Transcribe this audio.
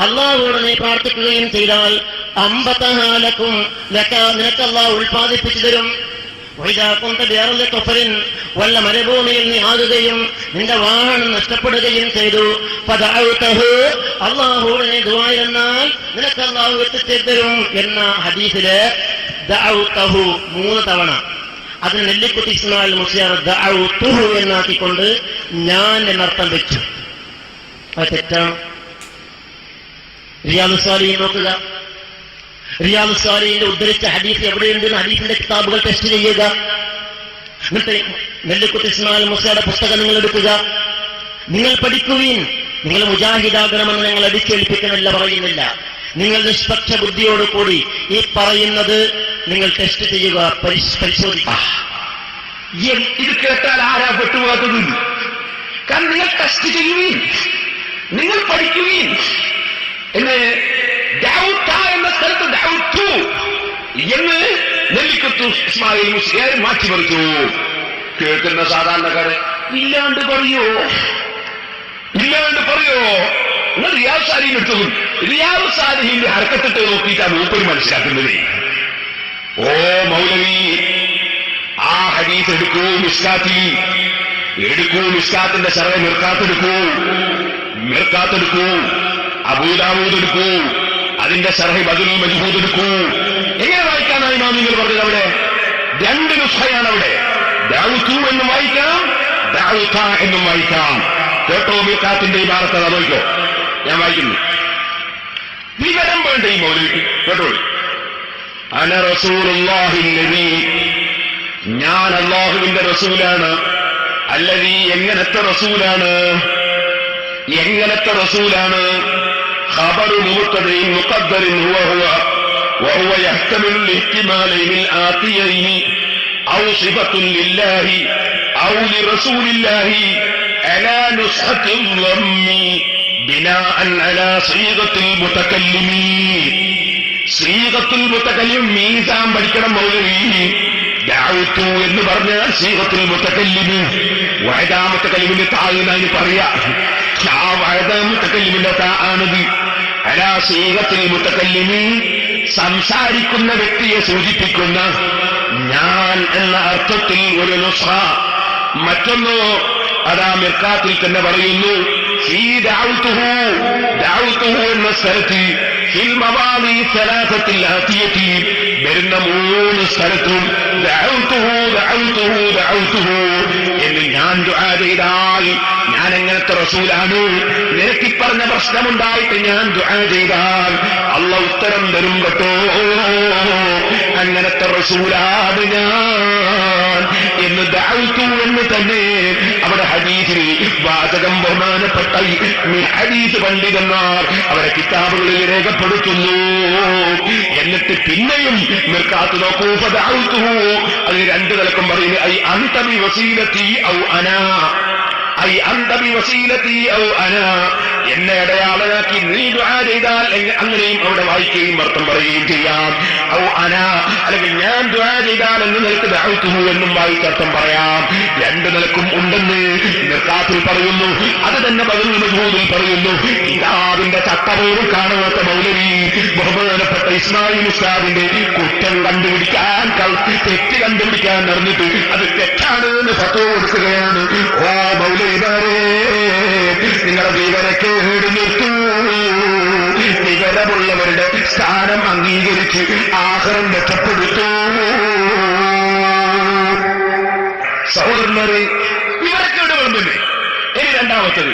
അള്ളാഹുവോട് നീ പ്രാർത്ഥിക്കുകയും ചെയ്താൽ അമ്പതഹാലക്കും നിനക്ക് അള്ളാഹു ഉൽപ്പാദിപ്പിച്ചു തരും. വല്ല മരുഭൂമിയിൽ നീ ആകുകയും നിന്റെ വാഹനം നഷ്ടപ്പെടുകയും ചെയ്തു, അള്ളാഹുവോട് നീ ദുആയിരുന്നാൽ നിനക്ക് അള്ളാഹു എത്തിച്ചു തരും എന്ന ഹദീസില് ദഅഉതഹു 3 തവണ. അതിന് നെല്ലിക്കുത്തി ഇസ്മായിൽ മുസ്ലിയാർ ദഅഉതുഹു എന്നാക്കിക്കൊണ്ട് ഞാൻ എന്നർത്ഥം വെച്ചു. അത് തെറ്റാണ്. റിയാദുസ് സാലിഹീൻ നോക്കുക. റിയാദുസ് സാലിഹീന്റെ ഉദ്ധരിച്ച ഹദീസ് എവിടെയുണ്ടെന്ന് ഹദീസിന്റെ കിതാബുകൾ ടെസ്റ്റ് ചെയ്യുക. എന്നിട്ട് നെല്ലിക്കുത്തി ഇസ്മായിൽ മുസ്ലിയാരുടെ പുസ്തകം നിങ്ങൾ എടുക്കുക. നിങ്ങൾ പഠിക്കുവീൻ. നിങ്ങൾ മുജാഹിദാകണമെന്ന് ഞങ്ങൾ അടിച്ചേൽപ്പിക്കുന്നില്ല, പറയുന്നില്ല. നിങ്ങൾ നിഷ്പക്ഷ ബുദ്ധിയോടുകൂടി ഈ പറയുന്നത് നിങ്ങൾ ടെസ്റ്റ് ചെയ്യുക, പരിശോധിക്കുക. ഇത് കേട്ടാൽ ആരാ പെട്ടുപോകാത്തത്? കാരണം നിങ്ങൾ ടെസ്റ്റ് ചെയ്യുവീൻ, നിങ്ങൾ പഠിക്കുവീൻ. എന്ന് ദഅൗത എന്ന സ്ഥലത്ത് ദഅൗതു എന്ന് നെല്ലിക്കുത്തു ഇസ്മായിൽ മുസ്ലിയാർ മാറ്റി പറിച്ചു. കേൾക്കുന്ന സാധാരണക്കാരെ ഇല്ലാണ്ട് പറയോ, ഇല്ലാണ്ട് പറയോ? നിങ്ങൾ റിയാദ് സാലിഹീൻ എടുത്തതും റിയാദ് സാലിഹീന്റെ ഹർക്കത്തിട്ട് നോക്കിയിട്ടാണ് മൂപ്പര് മനസ്സിലാക്കുന്നത്. ഓ മൗലവി, ആ ഹദീസ് എടുക്കൂ, മിസ്കാത്തിൽ എടുക്കൂ, മിസ്കാത്തിന്റെ ശറഹ് മിർകാത്തെടുക്കൂ, അബൂദാവൂദ് എടുക്കൂ, അതിന്റെ ശറഹ് ബദലുൽ മജ്ഹൂദ് എടുക്കൂ. എങ്ങനെ വായിക്കാനാണ് ഇമാം നിങ്ങൾ പറഞ്ഞത്? അവിടെ 2 നുസ്ഖയാണ്. അവിടെ ദഅഉതു എന്നും വായിക്കാം, ദഅഉത എന്നും വായിക്കാം. കേട്ടോ മിർകാത്തിന്റെ ഈ ഭാഗത്ത് നോക്കിക്കോ, ഞാൻ വായിക്കുന്നു. വിവരം വേണ്ട ഈ മൗലവിക്ക്, കേട്ടോളൂ. അന റസൂലുള്ളാഹി അല്ലദീ, ഞാൻ അല്ലാഹുവിന്റെ റസൂലാണ്. അല്ലദീ, എങ്ങനത്തെ റസൂലാണ്? എങ്ങനത്തെ റസൂലാണ്? ഖബറു മുബ്തദഇൻ മുഖദ്ദറിൻ വഹുവ യഹ്തമിലു ഇഹ്തിമാലൈനി ആതിയൈനി ഔ സിഫത്തുൻ ലില്ലാഹി ഔ ലിറസൂലില്ലാഹി അലാ നുസ്ഖത്തിൽ ളമ്മി ബിനാഅൻ അലാ സീഗത്തിൽ മുതകല്ലിമി. സീഗത്തുൽ മുതകല്ലിം മീസാൻ പഠിക്കണം മൗലവി. ദഅഉതു എന്ന് പറഞ്ഞാൽ സീഗത്തുൽ മുതകല്ലിമി. വഅദാ മുതകല്ലിമിന്റെ താഴെന്നാണ് പറയാ. ആ വഅദാ മുതകല്ലിമിന്റെ താണത്. അലാ സീഗത്തുൽ മുതകല്ലിമി, സംസാരിക്കുന്ന വ്യക്തിയെ സൂചിപ്പിക്കുന്ന ഞാൻ എന്ന അർത്ഥത്തിൽ ഒരു നുസ്ഖ. മറ്റൊന്നോ അതാ മിർകാത്തിൽ തന്നെ പറയുന്നു. ദഅഉതുഹു എന്ന സ്ഥലത്ത് വരുന്ന 3 സ്ഥലത്തും ദഅഉതുഹു എന്ന് ഞാൻ ദുആ ചെയ്താൽ, ഞാൻ എങ്ങനത്തെ റസൂലാണ്? നിനക്ക് പറഞ്ഞ പ്രശ്നമുണ്ടായിട്ട് ഞാൻ ദുആ ചെയ്താൽ അല്ലാഹു ഉത്തരം തരും കേട്ടോ. അങ്ങനത്തെ റസൂലാണ് ഞാൻ എന്ന് ദഅഉതു എന്ന് തന്നെ അവിടെ ഹദീസിൽ വാചകം ബഹുമാനപ്പെട്ട ഹദീസ് പണ്ഡിതന്മാർ അവരെ കിതാബുകളിൽ രേഖപ്പെടുത്തുന്നു. എന്നിട്ട് പിന്നെയും മിർകാത്ത് നോക്കൂ. ഫദഅഉതുഹു, അതിന് 2 നിലക്കും പറയുന്നു. ഐ അൻത ബി വസീലതി ഔ അനാ, ഐ അൻത ബി വസീലതി ഔ അനാ, എന്നെ അടയാളനാക്കി നീ ദുആ ചെയ്താൽ അങ്ങനെയും അവിടെ വായിക്കുകയും അർത്ഥം പറയുകയും ചെയ്യാം. ഔ അനാ, അല്ലെങ്കിൽ ഞാൻ ദുആ ചെയ്താൽ എന്ന് നിലക്ക് ദഅഉതുഹു എന്നും വായിച്ചർത്ഥം പറയാം. 2 നിലക്കും ഉണ്ടെന്ന് മിർകാത്തിൽ പറയുന്നു. അത് തന്നെ ബദലുൽ മജ്ഹൂദിൽ പറയുന്നു. കിതാബിന്റെ ചട്ടപോലും കാണാത്ത മൗലവി ബഹുമാനപ്പെട്ട ഇസ്മായിൽ ഉസ്താദിന്റെ കുറ്റം കണ്ടുപിടിക്കാൻ, തെറ്റ് കണ്ടുപിടിക്കാൻ നടന്നിട്ട് അത് തെറ്റാണ് എന്ന് ഫത്വ കൊടുക്കുകയാണ്. ഓ മൗലവിമാരെ, നിങ്ങളെ വിവരക്കേട് നിർത്തൂ. വിവരമുള്ളവരുടെ സ്ഥാനം അംഗീകരിച്ച് ആഖിറം രക്ഷപ്പെടുത്തൂ. സഹോദരന്മാരെ, വിവരക്കേട് വേണ്ടല്ലേ? ഇനി രണ്ടാമത്തത്